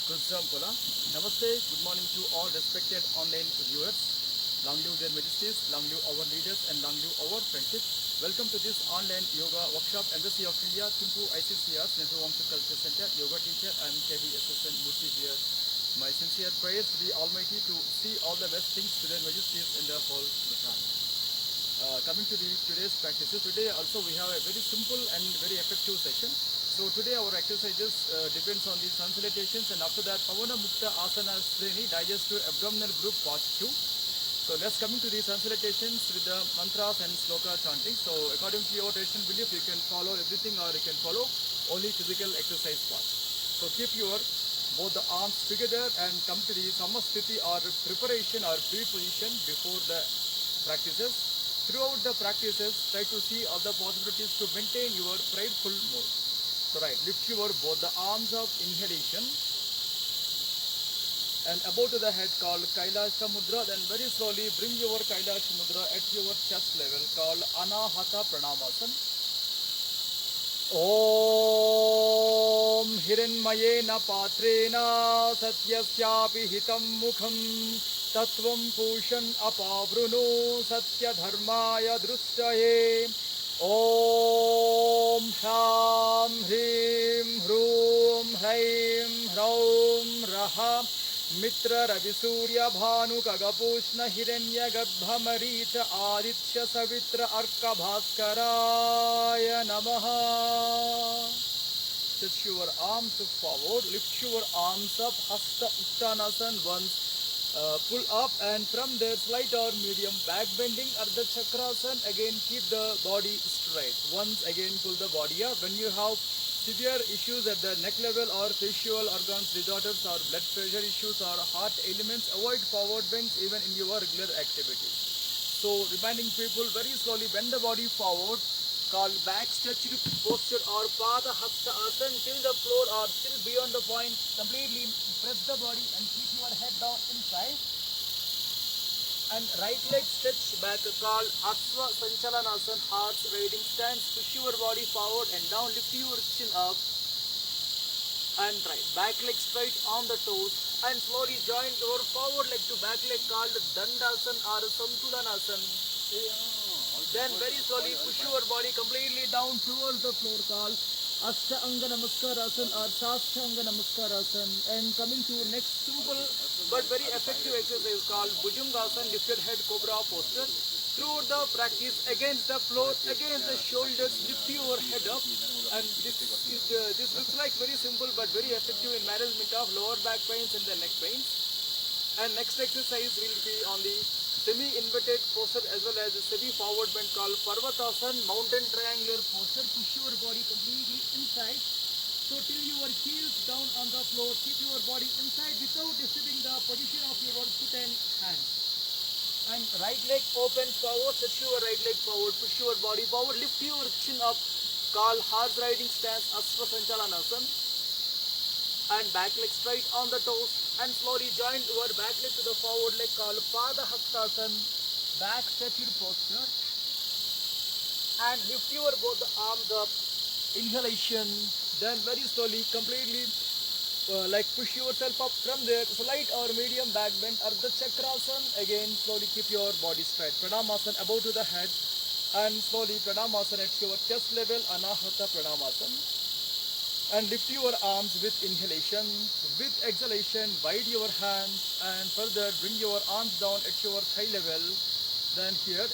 Kusampola. Namaste, good morning to all respected online viewers. Long live their majesties, long live our leaders, and long live our friendship. Welcome to this online yoga workshop, Embassy of India, Thimpu ICCR, Nehru Vamsa Culture Center, yoga teacher, and KVSSN Murthy here. My sincere prayers to the Almighty to see all the best things to their majesties in the whole Bhutan. Coming to today's practices, today also we have a very simple and very effective session. So today our exercises depends on the sun salutations, and after that Pavana Mukta Asana Sreni digestive abdominal group part 2. So let's coming to the sun salutations with the mantras and sloka chanting. So according to your traditional belief, you can follow everything or you can follow only physical exercise part. So keep your both the arms together and come to the samasthiti or preparation or pre-position before the practices. Throughout the practices, try to see all the possibilities to maintain your prideful mode. So right, lift your both the arms of inhalation and above to the head called Kailasha Mudra. Then very slowly bring your Kailasha Mudra at your chest level called Anahata Pranamasana. Om Hiranmayena Patrena Satyasyapi Hitam Mukham Tattvam Pushan Apavruno Satya Dharmaya Drustaye. Om Sham Hrim Hrum Hraim Hraum Raha Mitra Ravisurya Bhanu Kagapushna Hiranya Garbhamarita Aditya Savitra Arka Bhaskaraya Namaha. Stretch your arms forward, lift your arms up, Hasta Uttanasana once. Pull up and from there slight or medium back bending Ardha Chakrasana. Again keep the body straight. Once again pull the body up. When you have severe issues at the neck level or facial organs disorders or blood pressure issues or heart ailments, avoid forward bends even in your regular activities. So reminding people very slowly bend the body forward, call back stretched posture or Pada Hasta Asana till the floor or still beyond the point. Completely press the body and keep your head down inside. And right leg stretch back, called Asva Sanchalanasana, horse riding stance. Push your body forward and down, lift your chin up and right. Back leg straight on the toes and slowly join your forward leg to back leg called Dandasana or Santulanasana. Then very slowly push your body completely down towards the floor called Ashtanga Namaskarasana or Sashtanga Namaskarasana. And coming to next simple but very effective exercise called Bhujangasana, lifted head cobra posture. Throughout the practice, against the floor, against the shoulders, lift your head up. And this looks like very simple but very effective in management of lower back pains and the neck pains. And next exercise will be on the semi-inverted posture as well as a semi-forward bend called Parvatasana, mountain triangular posture. Push your body completely inside. So till your heels down on the floor, keep your body inside without disturbing the position of your foot and hands. And right leg open forward, stretch your right leg forward, push your body forward, lift your chin up, call horse riding stance, Asva Sanchalanasana. And back leg straight on the toes and slowly join your back leg to the forward leg called Pada Hastasana, back stretched posture. And lift your both the arms up, inhalation, then very slowly completely like push yourself up from there, slight or medium back bend, Ardha Chakrasana. Again slowly keep your body straight, Pranamasana above to the head and slowly Pranamasana at your chest level, Anahata Pranamasana. And lift your arms with inhalation, with exhalation, wide your hands and further bring your arms down at your thigh level. Then here,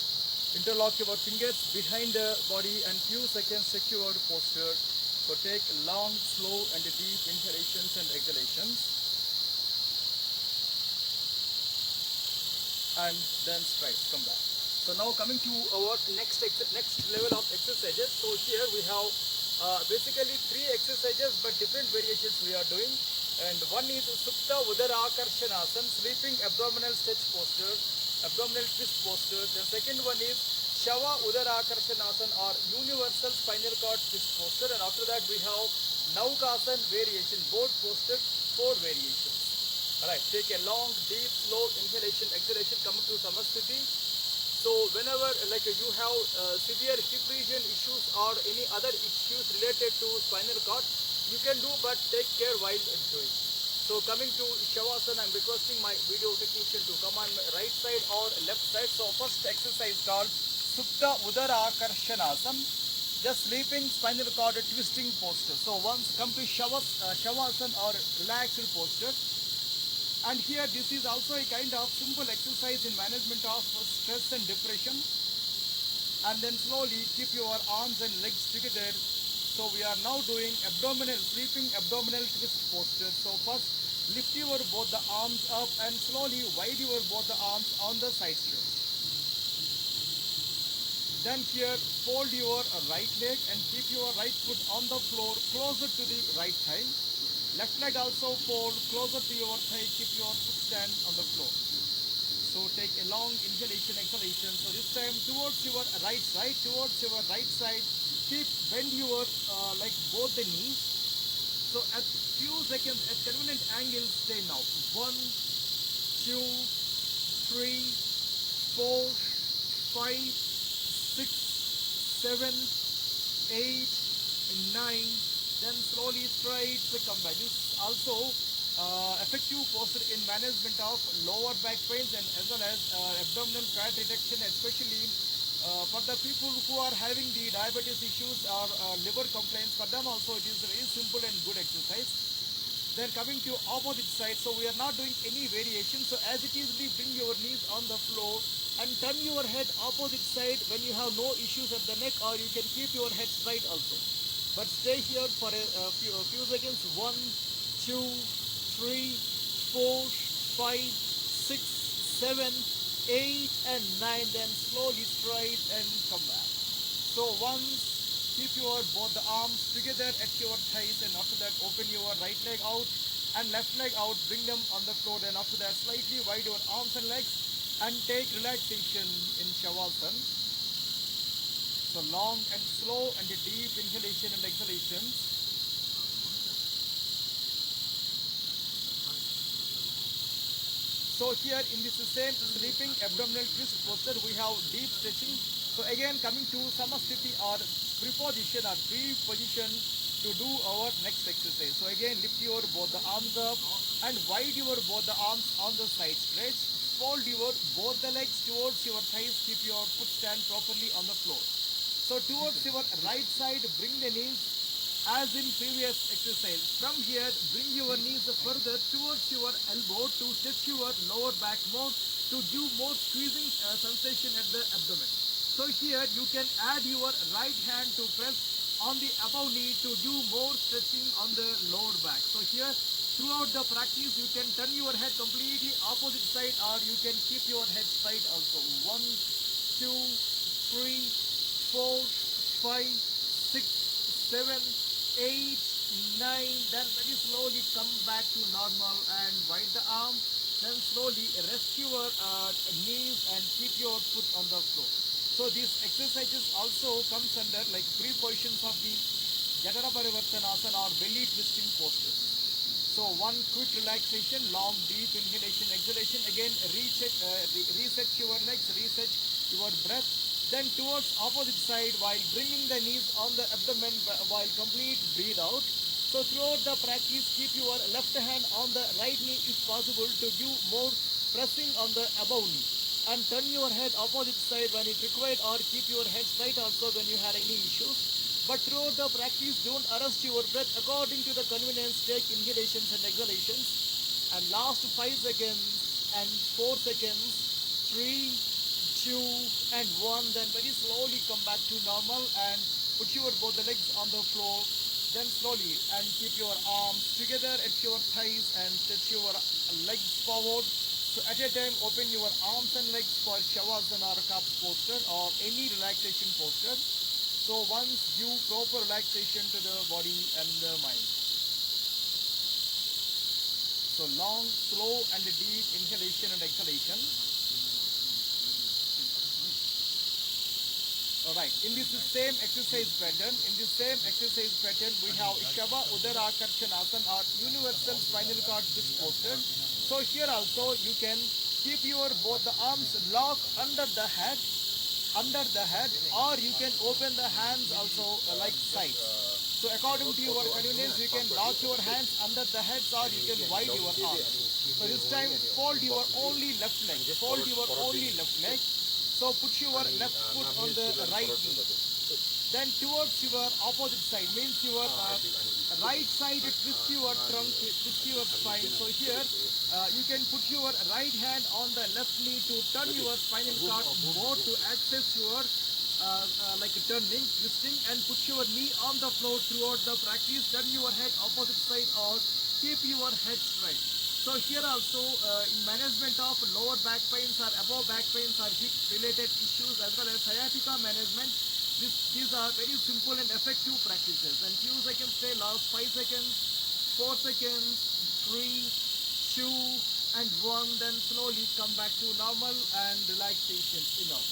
interlock your fingers behind the body and few seconds secure posture. So take long, slow and deep inhalations and exhalations. And then straight, come back. So now coming to our next level of exercises. So here we have basically three exercises but different variations we are doing. And one is Supta Udarakarshanasana, sleeping abdominal stretch posture, abdominal twist posture. The second one is Shava Udarakarshanasana or universal spinal cord twist posture. And after that we have Naukasana variation, both posture, 4 variations. Alright, take a long, deep, slow inhalation, exhalation, come to Samasthiti. So whenever like you have severe hip region issues or any other issues related to spinal cord, you can do, but take care while doing. So So coming to Shavasana, I'm requesting my video technician to come on my right side or left side. So first exercise called Supta Udara Akarshanasana, just sleeping spinal cord twisting posture. So once come to Shavasana or relaxed posture. And here this is also a kind of simple exercise in management of stress and depression. And then slowly keep your arms and legs together. So we are now doing sleeping abdominal twist posture. So first lift your both the arms up and slowly wide your both the arms on the side stretch. Then here fold your right leg and keep your right foot on the floor closer to the right thigh. Left leg also fold closer to your thigh, keep your foot stand on the floor. So take a long inhalation, exhalation. So this time towards your right side, keep bend your like both the knees. So at few seconds at convenient angles, stay now. 1, 2, 3, 4, 5, 6, 7, 8, 9. Then slowly straight come back. This is also effective posture in management of lower back pains and as well as abdominal fat reduction, especially for the people who are having the diabetes issues or liver complaints. For them also it is a very simple and good exercise. Then coming to opposite side, so we are not doing any variation. So as it is, bring your knees on the floor and turn your head opposite side when you have no issues at the neck, or you can keep your head straight also. But stay here for a few seconds. 1, 2, 3, 4, 5, 6, 7, 8 and 9. Then slowly straight and come back. So once keep your both the arms together at your thighs, and after that open your right leg out and left leg out, bring them on the floor. Then after that slightly wide your arms and legs and take relaxation in Shavasana. So long and slow and a deep inhalation and exhalation. So here in this same sleeping abdominal twist posture, we have deep stretching. So again coming to Samasthiti or preposition or pre-position to do our next exercise. So again lift your both the arms up and wide your both the arms on the side stretch. Fold your both the legs towards your thighs. Keep your foot stand properly on the floor. So towards your right side, bring the knees as in previous exercise. From here, bring your knees further towards your elbow to stretch your lower back more, to give more squeezing sensation at the abdomen. So here you can add your right hand to press on the above knee to do more stretching on the lower back. So here throughout the practice you can turn your head completely opposite side, or you can keep your head straight also. 1, 2, 3, 4, 5, 6, 7, 8, 9. Then very slowly come back to normal and wide the arm. Then slowly rest your knees and keep your foot on the floor. So these exercises also comes under like three positions of the Jatara Parivartanasana or belly twisting postures. So one quick relaxation, long deep inhalation, exhalation. Again reset your legs, reset your breath. Then towards opposite side while bringing the knees on the abdomen while complete breathe out. So throughout the practice keep your left hand on the right knee if possible to give more pressing on the above knee. And turn your head opposite side when it required, or keep your head straight also when you had any issues. But throughout the practice don't arrest your breath, according to the convenience take inhalations and exhalations. And last 5 seconds and 4 seconds, 3, 2 and 1. Then very slowly come back to normal and put your both the legs on the floor. Then slowly and keep your arms together at your thighs and stretch your legs forward. So at a time open your arms and legs for Shavasana or calf posture or any relaxation posture. So once give proper relaxation to the body and the mind. So long, slow and deep inhalation and exhalation. Alright, in this same exercise pattern, we have Shava Udara Akarshanasana or universal spinal cord twist posture. So here also you can keep your both the arms locked under the head, or you can open the hands also like sides. So according to your convenience, you can lock your hands under the heads or you can wide your arms. So this time fold your only left leg. Fold your only left leg. So put your left foot on the right knee. Then towards your opposite side, means your right side, twist your trunk, twist your spine. So here you can put your right hand on the left knee to turn your spinal cord more to access your like turning, twisting, and put your knee on the floor throughout the practice. Turn your head opposite side or keep your head straight. So here also in management of lower back pains or above back pains or hip related issues as well as sciatica management, these are very simple and effective practices. And few seconds stay, last 5 seconds, 4 seconds, 3, 2 and 1. Then slowly come back to normal and relaxation enough.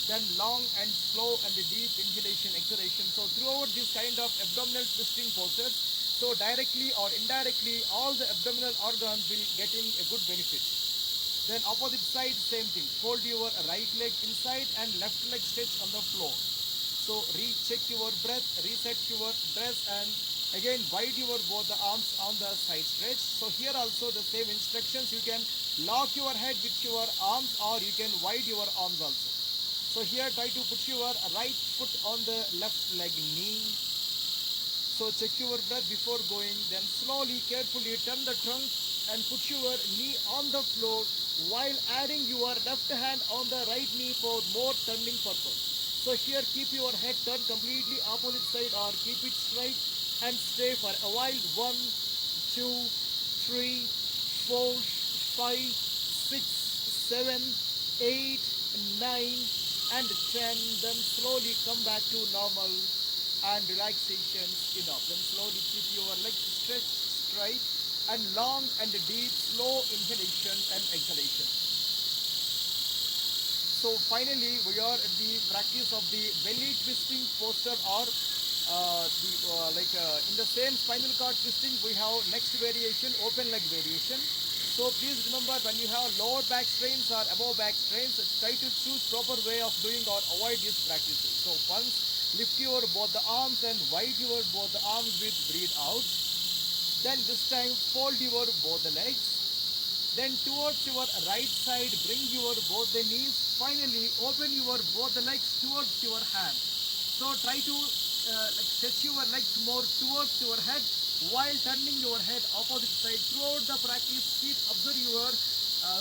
Then long and slow and deep inhalation, exhalation. So throughout this kind of abdominal twisting poses, so directly or indirectly all the abdominal organs will getting a good benefit. Then opposite side, same thing. Fold your right leg inside and left leg stretch on the floor. So recheck your breath, reset your breath, and again wide your both the arms on the side stretch. So here also the same instructions. You can lock your head with your arms or you can wide your arms also. So here try to put your right foot on the left leg knee. So check your breath before going. Then slowly, carefully turn the trunk and put your knee on the floor while adding your left hand on the right knee for more turning purpose. So here keep your head turned completely opposite side or keep it straight and stay for a while. 1, 2, 3, 4, 5, 6, 7, 8, 9 and 10. Then slowly come back to normal and relaxation enough. Then slowly keep your legs stretched straight and long and deep, slow inhalation and exhalation. So finally we are at the practice of the belly twisting posture or in the same spinal cord twisting we have next variation, open leg variation. So please remember, when you have lower back strains or above back strains, try to choose proper way of doing or avoid these practices. So once lift your both the arms and wide your both the arms with breathe out. Then this time fold your both the legs. Then towards your right side, bring your both the knees. Finally, open your both the legs towards your hand. So try to stretch your legs more towards your head while turning your head opposite side. Throughout the practice, keep observe your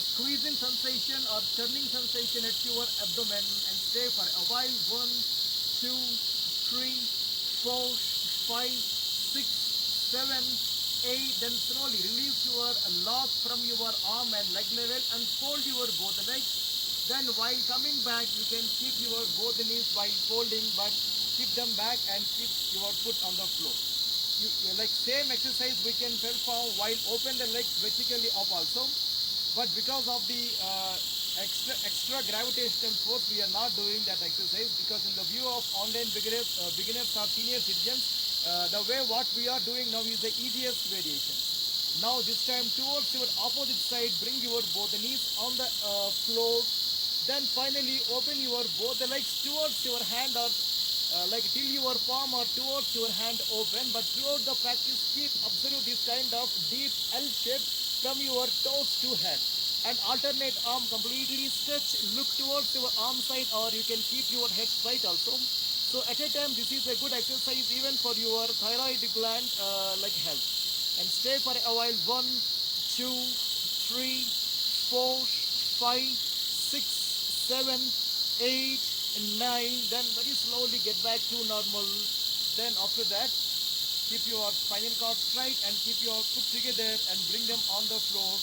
squeezing sensation or turning sensation at your abdomen and stay for a while. 1, 2, 3, 4, 5, 6, 7, 8. Then slowly release your lock from your arm and leg level and fold your both legs. Then while coming back, you can keep your both knees while folding, but keep them back and keep your foot on the floor. Like same exercise we can perform while open the legs vertically up also, but because of the extra gravitational force, we are not doing that exercise, because in the view of online beginners or senior citizens, the way what we are doing now is the easiest variation. Now this time towards your opposite side, bring your both the knees on the floor. Then finally open your both the legs towards your hand or till your palm or towards your hand open. But throughout the practice, keep observe this kind of deep L shape from your toes to head. And alternate arm completely stretch, look towards your arm side, or you can keep your head straight also. So at a time, this is a good exercise even for your thyroid gland health. And stay for a while. 1, 2, 3, 4, 5, 6, 7, 8, 9. Then very slowly get back to normal. Then after that, keep your spinal cord straight and keep your foot together and bring them on the floor.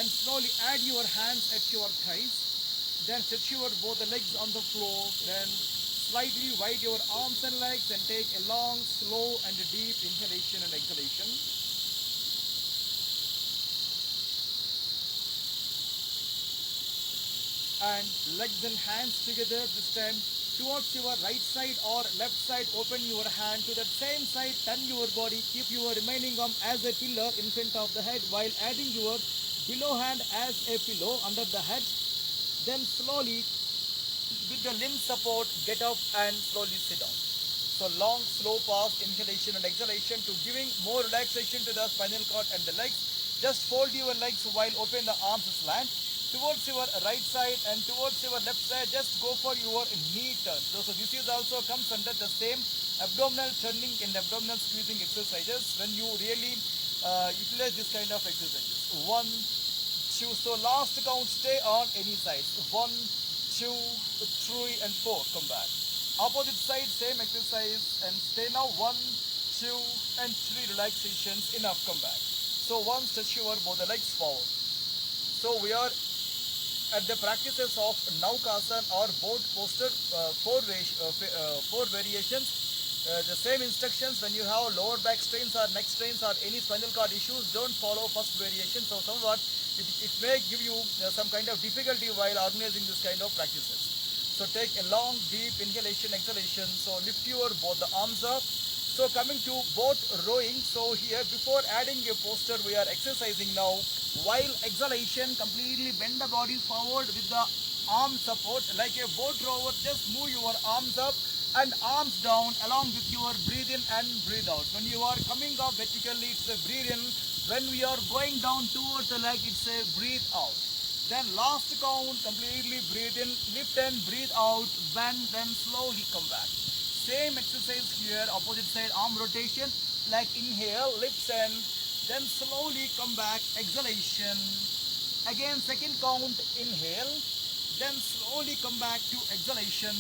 And slowly add your hands at your thighs. Then stretch your both the legs on the floor. Then slightly wide your arms and legs and take a long, slow and deep inhalation and exhalation. And legs and hands together, this time towards your right side or left side. Open your hand to that same side, turn your body, keep your remaining arm as a pillar in front of the head while adding your below hand as a pillow under the head. Then slowly with the limb support, get up and slowly sit down. So long, slow pause, inhalation and exhalation to giving more relaxation to the spinal cord and the legs. Just fold your legs while open the arms slant towards your right side and towards your left side. Just go for your knee turn. So this is also comes under the same abdominal turning and abdominal squeezing exercises when you really utilize this kind of exercises. 1, 2. So last count, stay on any side. 1, 2, 3 and 4. Come back. Opposite side, same exercise and stay now. 1, 2 and 3 relaxations. Enough. Come back. So once stretch your both the legs forward. So we are at the practices of Naukasana or boat posture, four variations. The same instructions when you have lower back strains or neck strains or any spinal cord issues, don't follow first variation. So somewhat it may give you some kind of difficulty while organizing this kind of practices. So take a long deep inhalation, exhalation. So lift your both the arms up. So coming to boat rowing. So here before adding a posture we are exercising now. While exhalation, completely bend the body forward with the arm support like a boat rower. Just move your arms up and arms down along with your breathe in and breathe out. When you are coming up vertically, it's a breathe in. When we are going down towards the leg, it's a breathe out. Then last count, completely breathe in, lift and breathe out, bend, then slowly come back. Same exercise here, opposite side arm rotation, like inhale, lift and then slowly come back, exhalation. Again second count, inhale, then slowly come back to exhalation.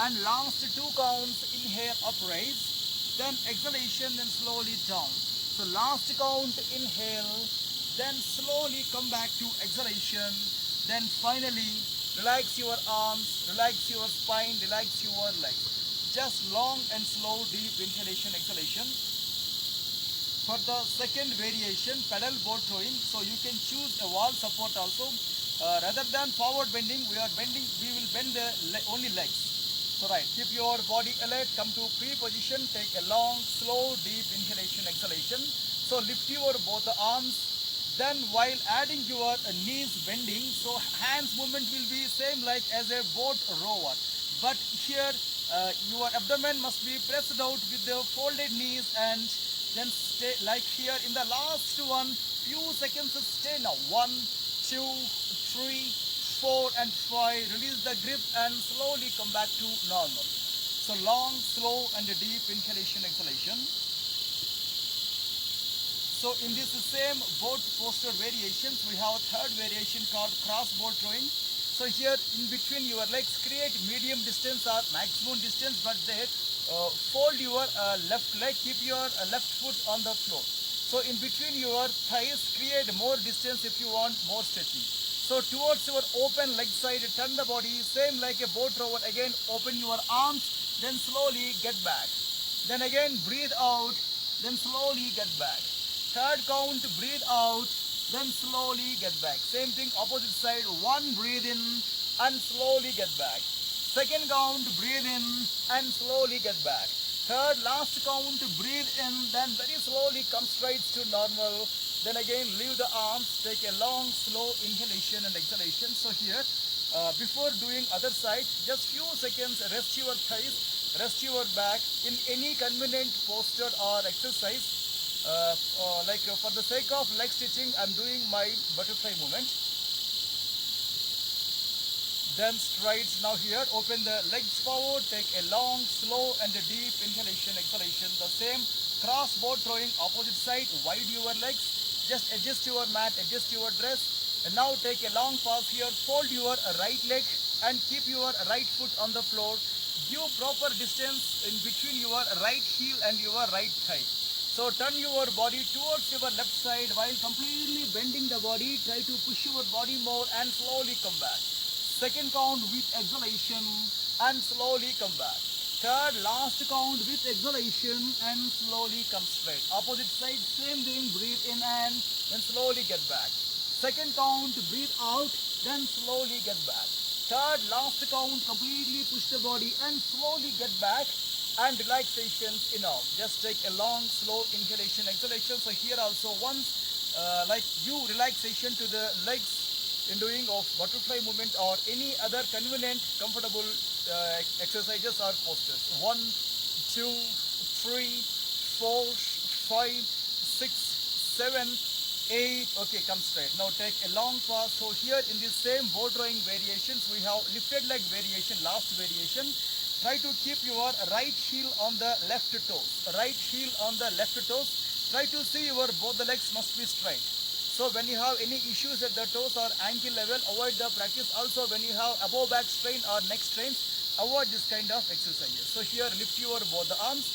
And last 2 counts, inhale, upraise, then exhalation, then slowly down. So last count, inhale, then slowly come back to exhalation. Then finally, relax your arms, relax your spine, relax your legs. Just long and slow, deep inhalation, exhalation. For the second variation, pedal boat rowing, so you can choose a wall support also. Rather than forward bending, we will bend the only legs. So right, keep your body alert, come to pre-position, take a long, slow, deep inhalation, exhalation. So lift your both the arms, then while adding your knees bending, so hands movement will be same like as a boat rower. But here your abdomen must be pressed out with the folded knees and then stay like here in the last one, few seconds stay now. 1, 2, 3, 4 and 5, release the grip and slowly come back to normal. So long, slow and deep inhalation, exhalation. So in this same boat posture variations, we have a third variation called cross boat rowing. So here in between your legs, create medium distance or maximum distance, but there fold your left leg, keep your left foot on the floor. So in between your thighs, create more distance if you want more stretching. So towards your open leg side, turn the body, same like a boat rower. Again, open your arms, then slowly get back. Then again, breathe out, then slowly get back. Third count, breathe out, then slowly get back. Same thing, opposite side. 1, breathe in, and slowly get back. Second count, breathe in, and slowly get back. Third, last count, breathe in, then very slowly come straight to normal. Then again, leave the arms, take a long, slow inhalation and exhalation. So here, before doing other side, just few seconds, rest your thighs, rest your back in any convenient posture or exercise. For the sake of leg stitching, I'm doing my butterfly movement. Then strides now here, open the legs forward, take a long, slow and a deep inhalation, exhalation. The same cross boat rowing, opposite side, wide your legs. Just adjust your mat, adjust your dress. And now take a long pause here, fold your right leg and keep your right foot on the floor. Give proper distance in between your right heel and your right thigh. So turn your body towards your left side while completely bending the body. Try to push your body more and slowly come back. Second count with exhalation and slowly come back. Third, last count with exhalation and slowly come straight. Opposite side, same thing, breathe in and then slowly get back. Second count, breathe out, then slowly get back. Third, last count, completely push the body and slowly get back. And relaxations enough. Just take a long, slow inhalation, exhalation. So here also once, like you relaxation to the legs in doing of butterfly movement or any other convenient, comfortable exercises or postures. 1, 2, 3, 4, 5, 6, 7, 8. Okay, come straight. Now take a long pause. So here in the same bow drawing variations, we have lifted leg variation, last variation. Try to keep your right heel on the left toes. Right heel on the left toes. Try to see your both the legs must be straight. So when you have any issues at the toes or ankle level, avoid the practice. Also when you have above back strain or neck strains, avoid this kind of exercises. So here lift your both the arms.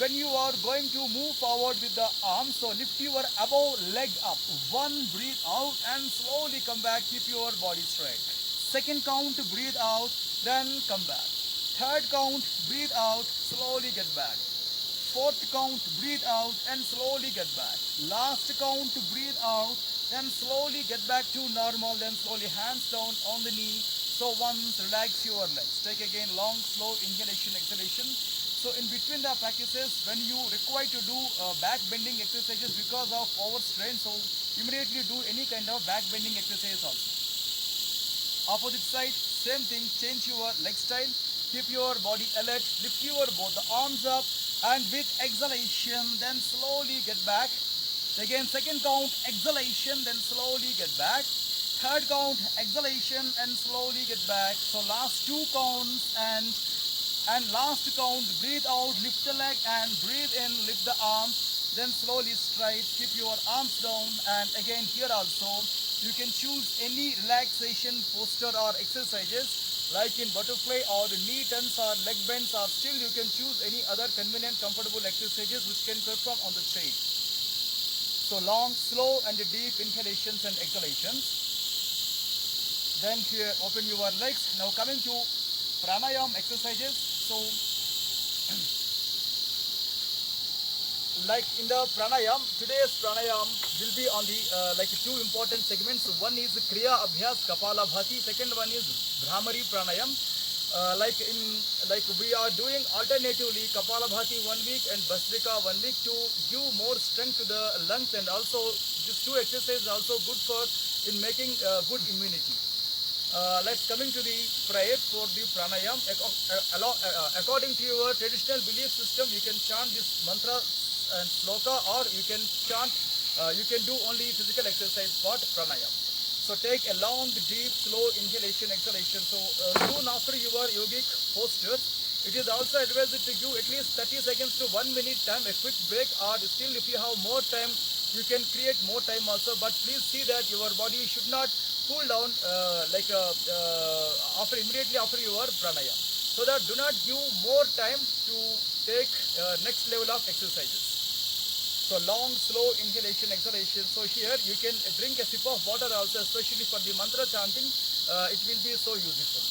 When you are going to move forward with the arms, so lift your above leg up. One, breathe out and slowly come back. Keep your body straight. Second count, breathe out, then come back. Third count, breathe out, slowly get back. Fourth count, breathe out and slowly get back. Last count, breathe out, then slowly get back to normal, then slowly hands down on the knee. So once, relax your legs. Take again long, slow inhalation, exhalation. So in between the practices, when you require to do back bending exercises because of overstrain, so immediately do any kind of back bending exercise also. Opposite side, same thing, change your leg style, keep your body alert, lift your both the arms up, and with exhalation, then slowly get back. Again, second count, exhalation, then slowly get back. Third count, exhalation, and slowly get back. So last two counts, and last count, breathe out, lift the leg and breathe in, lift the arm, then slowly straight, keep your arms down. And again here also, you can choose any relaxation posture or exercises like in butterfly or knee turns or leg bends, or still you can choose any other convenient, comfortable exercises which can perform on the chair. So long, slow and deep inhalations and exhalations. Then here open your legs. Now coming to pranayama exercises. So like in the pranayama, today's pranayama will be on the like two important segments. One is Kriya Abhyas Kapalabhati, second one is Bhramari Pranayama. Like we are doing alternatively Kapalabhati 1 week and Bhastrika 1 week to give more strength to the lungs, and also these two exercises are also good for in making good immunity. Let's coming to the prayer for the pranayam. According to your traditional belief system, you can chant this mantra and sloka, or you can chant, you can do only physical exercise part pranayam. So take a long, deep, slow inhalation, exhalation. So soon after your yogic postures, it is also advised to give at least 30 seconds to 1 minute time, a quick break, or still if you have more time, you can create more time also. But please see that your body should not cool down immediately after your pranayama, so that do not give more time to take next level of exercises. So long, slow inhalation, exhalation. So here you can drink a sip of water also, especially for the mantra chanting. It will be so useful.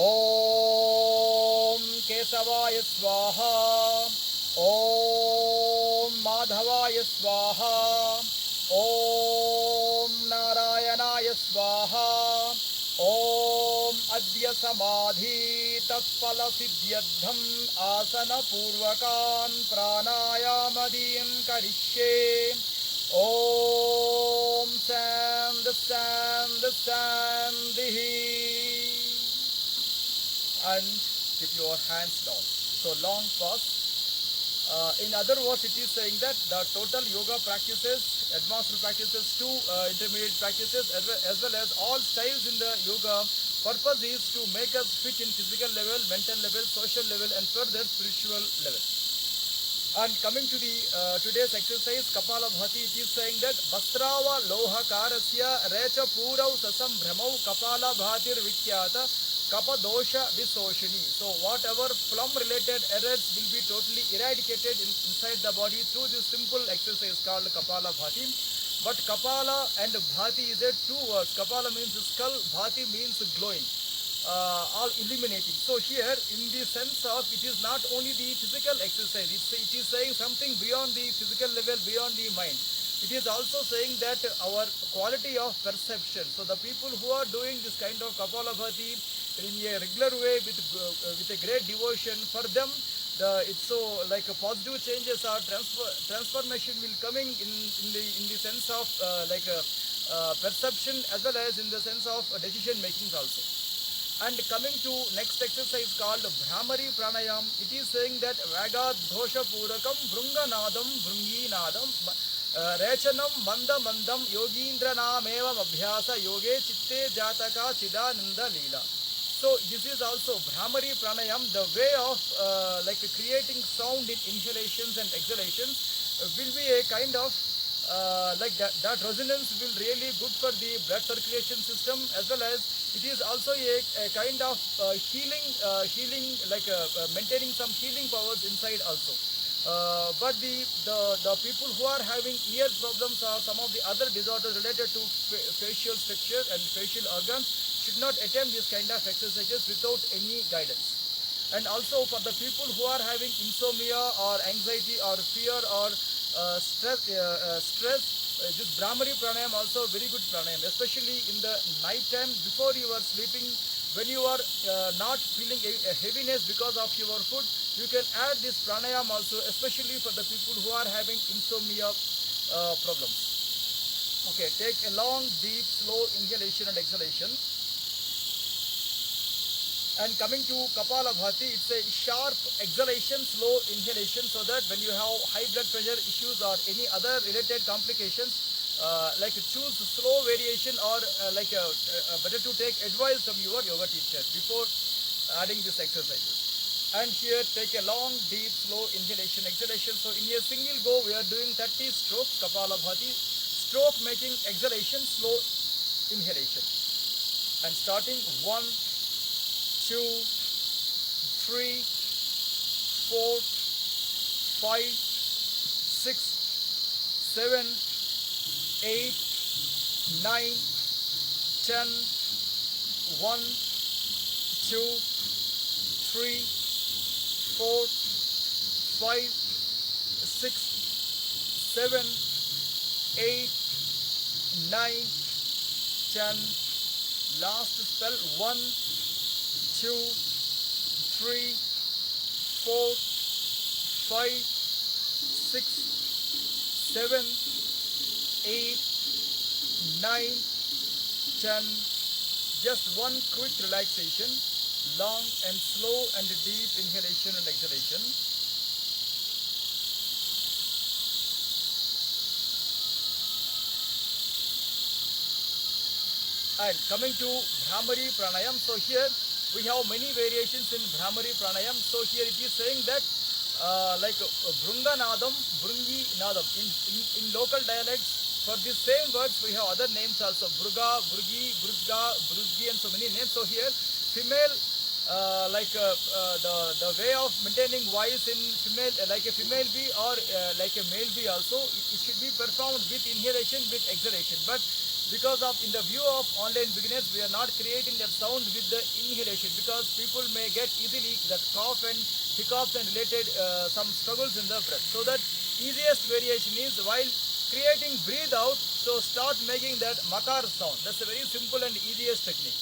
Om Kesavaya Swaha, Om Madhavaya Swaha, Om Narayanaya Swaha, Om Adya Samadhi Tatpala Siddhyadham Asana Purvakan Pranayamadiyam Karishye. Om Sandh Sandh Sandhi. And keep your hands down. So long pause. In other words, it is saying that the total yoga practices, advanced practices to intermediate practices, as well as all styles in the yoga, purpose is to make us fit in physical level, mental level, social level, and further spiritual level. And coming to the today's exercise, Kapalabhati, it is saying that Bastrava Loha Karasya Recha Purav Sasam Brahmau Kapalabhatir Vikyata Kappa dosha visoshini. So whatever plum related errors will be totally eradicated inside the body through this simple exercise called Kapala Bhati. But Kapala and Bhati is a two words. Kapala means skull, Bhati means glowing, all illuminating. So here in the sense of it is not only the physical exercise, it is saying something beyond the physical level, beyond the mind. It is also saying that our quality of perception. So the people who are doing this kind of Kapalabhati in a regular way with a great devotion, for them it's so like a positive changes or transformation will coming in the sense of perception, as well as in the sense of decision making also. And coming to next exercise called Bhramari Pranayam, it is saying that Vaga Dosha Purakam Brunganadam Brunginadam Rechanam Manda Mandam Yogindra Nameva Abhyasa Yoge Chitte Jataka Chidananda Leela. So this is also Bhramari Pranayam, the way of like creating sound in inhalations and exhalations will be a kind of like that resonance will really good for the blood circulation system, as well as it is also a kind of healing like maintaining some healing powers inside also. But the people who are having ear problems or some of the other disorders related to facial structure and facial organs should not attempt this kind of exercises without any guidance. And also for the people who are having insomnia or anxiety or fear or stress, this Bhramari Pranayam also very good pranayam, especially in the night time before you are sleeping, when you are not feeling a heaviness because of your food, you can add this pranayam also, especially for the people who are having insomnia problems. Okay, take a long, deep, slow inhalation and exhalation. And coming to Kapalabhati, it's a sharp exhalation, slow inhalation, so that when you have high blood pressure issues or any other related complications, like choose slow variation or better to take advice from your yoga teacher before adding these exercises. And here take a long, deep, slow inhalation, exhalation. So in a single go, we are doing 30 strokes, Kapalabhati, stroke making exhalation, slow inhalation. And starting 1, 2, 3, 4, 5, 6, 7, 8, 9, 10, 1, 2, 3, 4, 5, 6, 7, 8, 9, 10. Last spell 1, 2, 3, 4, 5, 6, 7, 8, 9, 10. Just one quick relaxation, long and slow and deep inhalation and exhalation. And coming to Bhramari Pranayam, so here we have many variations in Bhramari Pranayam. So here it is saying that like Brunganadam, Brungi Nadam. In local dialects, for these same words we have other names also. Bruga, Brugi, Bruzga, Bruzgi, and so many names. So here female the way of maintaining voice in female, like a female bee or like a male bee also, it should be performed with inhalation, with exhalation. But because of in the view of online beginners, we are not creating that sound with the inhalation, because people may get easily that cough and hiccups and related some struggles in the breath. So that easiest variation is while creating breathe out, so start making that makar sound. That's a very simple and easiest technique.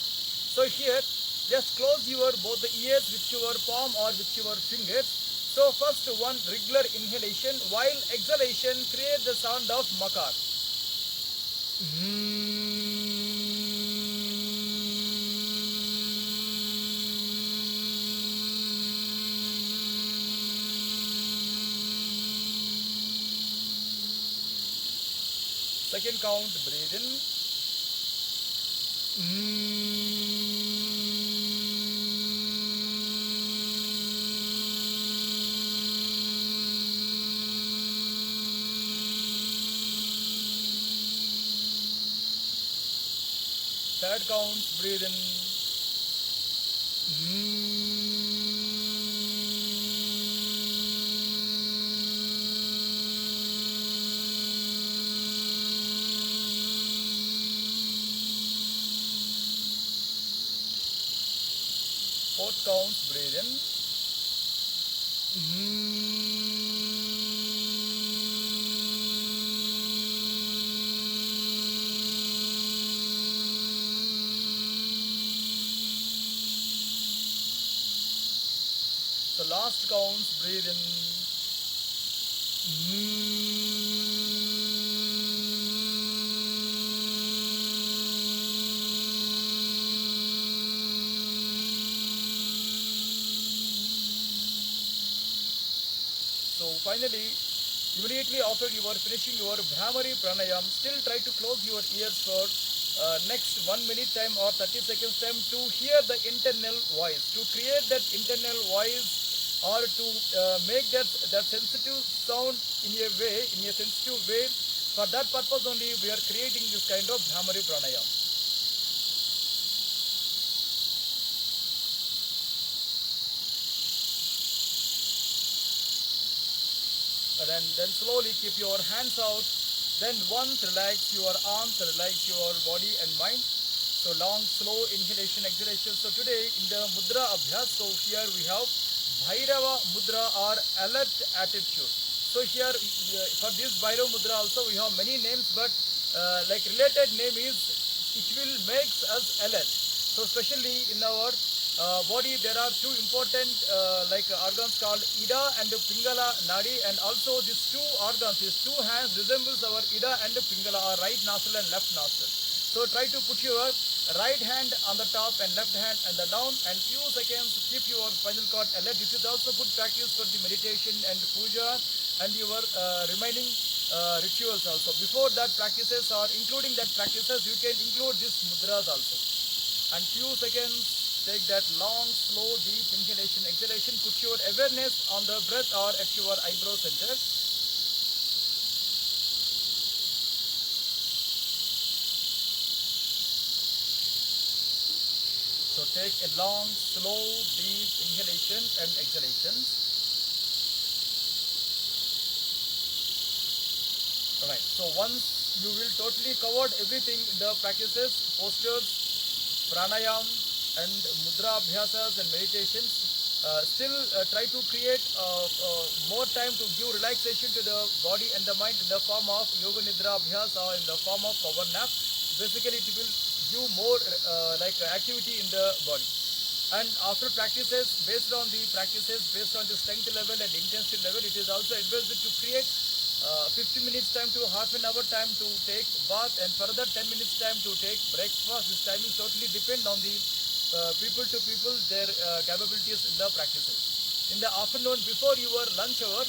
So here just close your both the ears with your palm or with your fingers. So first one regular inhalation, while exhalation create the sound of makar. Second count, breathe in. Third count, breathe in. Fourth count, breathe in. So last count, breathe in. finally, immediately after you are finishing your Bhramari Pranayam, still try to close your ears for next 1 minute time or 30 seconds time to hear the internal voice. To create that internal voice or to make that sensitive sound in a sensitive way, for that purpose only we are creating this kind of Bhramari Pranayam. And then slowly keep your hands out. Then once relax your arms, relax your body and mind. So long, slow inhalation, exhalation. So today in the Mudra Abhyas, so here we have Bhairava Mudra or alert attitude. So here for this Bhairava Mudra also we have many names, but like related name is it will makes us alert. So especially in our body there are two important like organs called Ida and Pingala Nadi, and also these two organs, these two hands resembles our Ida and Pingala, or right nostril and left nostril. So try to put your right hand on the top and left hand on the down, and few seconds keep your spinal cord alert. This is also good practice for the meditation and puja and your remaining rituals also. Before that practices or including that practices, you can include these mudras also. And few seconds take that long, slow, deep inhalation, exhalation. Put your awareness on the breath or at your eyebrow center. So take a long, slow, deep inhalation and exhalation. Alright, so once you will totally cover everything in the practices, postures, pranayam and mudra abhyasas and meditations, still try to create more time to give relaxation to the body and the mind in the form of yoga nidra abhyas or in the form of power nap. Basically it will give more like activity in the body. And after practices, based on the strength level and intensity level, it is also advised to create 50 minutes time to half an hour time to take bath, and further 10 minutes time to take breakfast. This timing totally depend on the people to people, their capabilities in the practices. In the afternoon, before your lunch hour,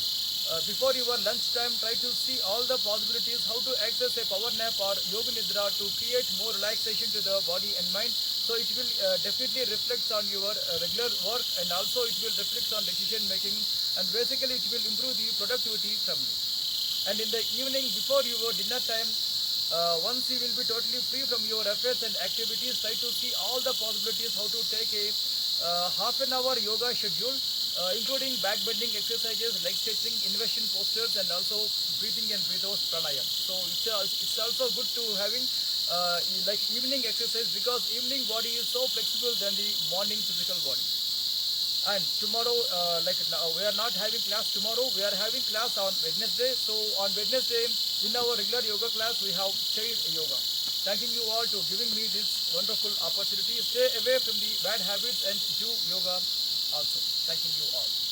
before your lunch time, try to see all the possibilities how to access a power nap or yoga nidra to create more relaxation to the body and mind. So it will definitely reflect on your regular work, and also it will reflect on decision making, and basically it will improve the productivity from you. And in the evening before your dinner time, once you will be totally free from your affairs and activities, try to see all the possibilities how to take a half an hour yoga schedule, including back bending exercises, leg stretching, inversion postures, and also breathing and breath out pranayam. So it's also good to having like evening exercise, because evening body is so flexible than the morning physical body. And tomorrow, we are not having class tomorrow, we are having class on Wednesday. So on Wednesday, in our regular yoga class, we have chair yoga. Thanking you all to giving me this wonderful opportunity. Stay away from the bad habits and do yoga also. Thanking you all.